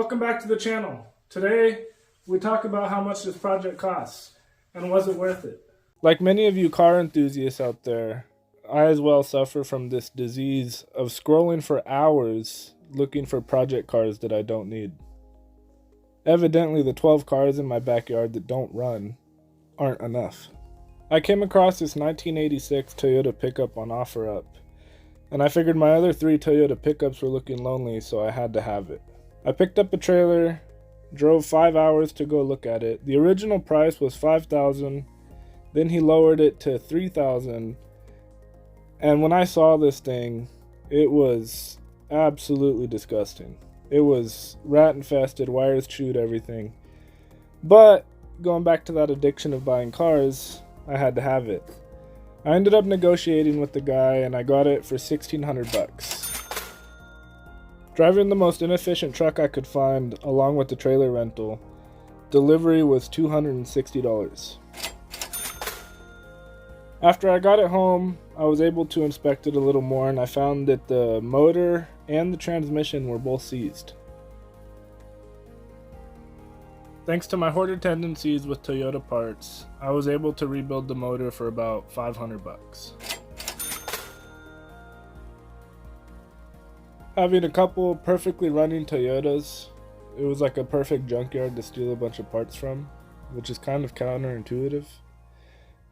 Welcome back to the channel. Today, we talk about how much this project costs and was it worth it? Like many of you car enthusiasts out there, I as well suffer from this disease of scrolling for hours looking for project cars that I don't need. Evidently, the 12 cars in my backyard that don't run aren't enough. I came across this 1986 Toyota pickup on OfferUp, and I figured my other 3 Toyota pickups were looking lonely, so I had to have it. I picked up a trailer, drove 5 hours to go look at it. The original price was $5,000, then he lowered it to $3,000, and when I saw this thing, it was absolutely disgusting. It was rat infested, wires chewed, everything. But going back to that addiction of buying cars, I had to have it. I ended up negotiating with the guy and I got it for $1,600. Driving the most inefficient truck I could find along with the trailer rental, delivery was $260. After I got it home, I was able to inspect it a little more and I found that the motor and the transmission were both seized. Thanks to my hoarder tendencies with Toyota parts, I was able to rebuild the motor for about $500. Having a couple perfectly running Toyotas, it was like a perfect junkyard to steal a bunch of parts from, which is kind of counterintuitive.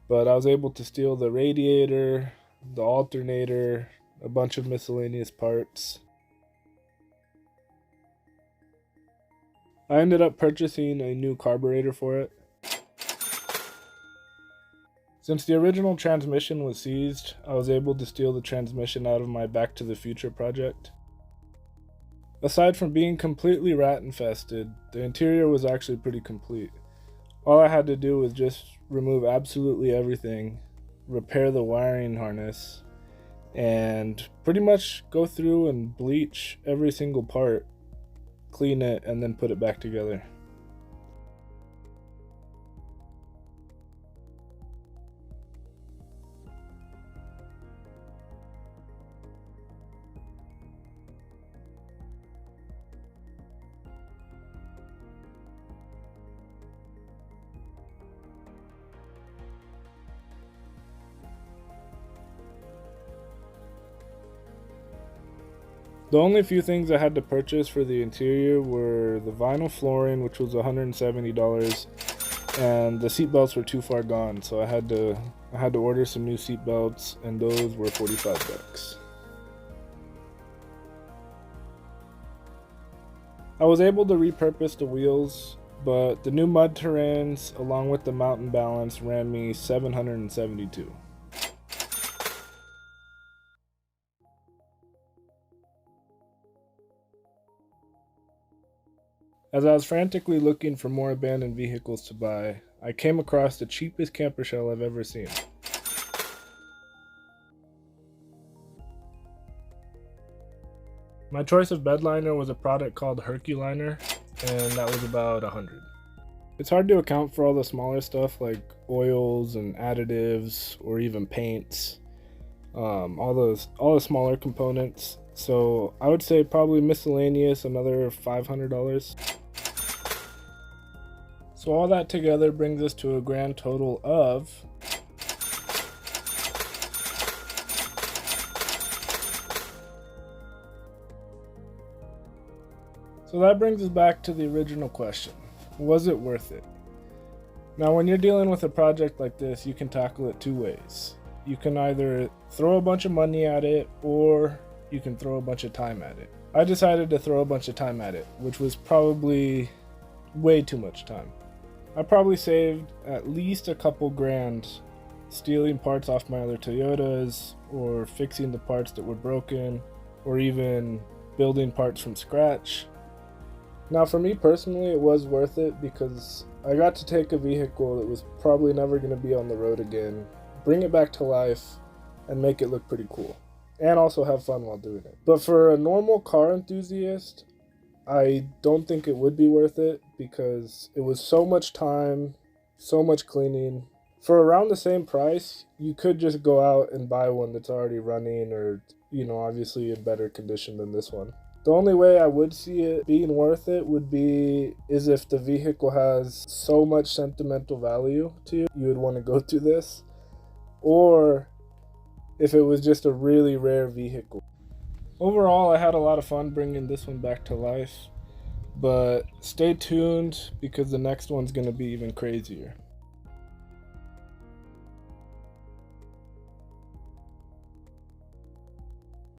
But I was able to steal the radiator, the alternator, a bunch of miscellaneous parts. I ended up purchasing a new carburetor for it. Since the original transmission was seized, I was able to steal the transmission out of my Back to the Future project. Aside from being completely rat infested, the interior was actually pretty complete. All I had to do was just remove absolutely everything, repair the wiring harness, and pretty much go through and bleach every single part, clean it, and then put it back together. The only few things I had to purchase for the interior were the vinyl flooring, which was $170, and the seat belts were too far gone, so I had to order some new seat belts, and those were $45. I was able to repurpose the wheels, but the new mud terrains along with the mountain balance ran me $772. As I was frantically looking for more abandoned vehicles to buy, I came across the cheapest camper shell I've ever seen. My choice of bed liner was a product called Herculiner, and that was about $100. It's hard to account for all the smaller stuff like oils and additives or even paints, all the smaller components. So I would say probably miscellaneous, another $500. So all that together brings us to a grand total of So that brings us back to the original question. Was it worth it? Now when you're dealing with a project like this, you can tackle it 2 ways. You can either throw a bunch of money at it or you can throw a bunch of time at it. I decided to throw a bunch of time at it, which was probably way too much time. I probably saved at least a couple grand stealing parts off my other Toyotas, or fixing the parts that were broken, or even building parts from scratch. Now for me personally, it was worth it because I got to take a vehicle that was probably never going to be on the road again, bring it back to life, and make it look pretty cool. And also have fun while doing it. But for a normal car enthusiast, I don't think it would be worth it because it was so much time, so much cleaning. For around the same price, you could just go out and buy one that's already running or, obviously in better condition than this one. The only way I would see it being worth it is if the vehicle has so much sentimental value to you, you would want to go through this, or if it was just a really rare vehicle. Overall, I had a lot of fun bringing this one back to life, but stay tuned because the next one's going to be even crazier.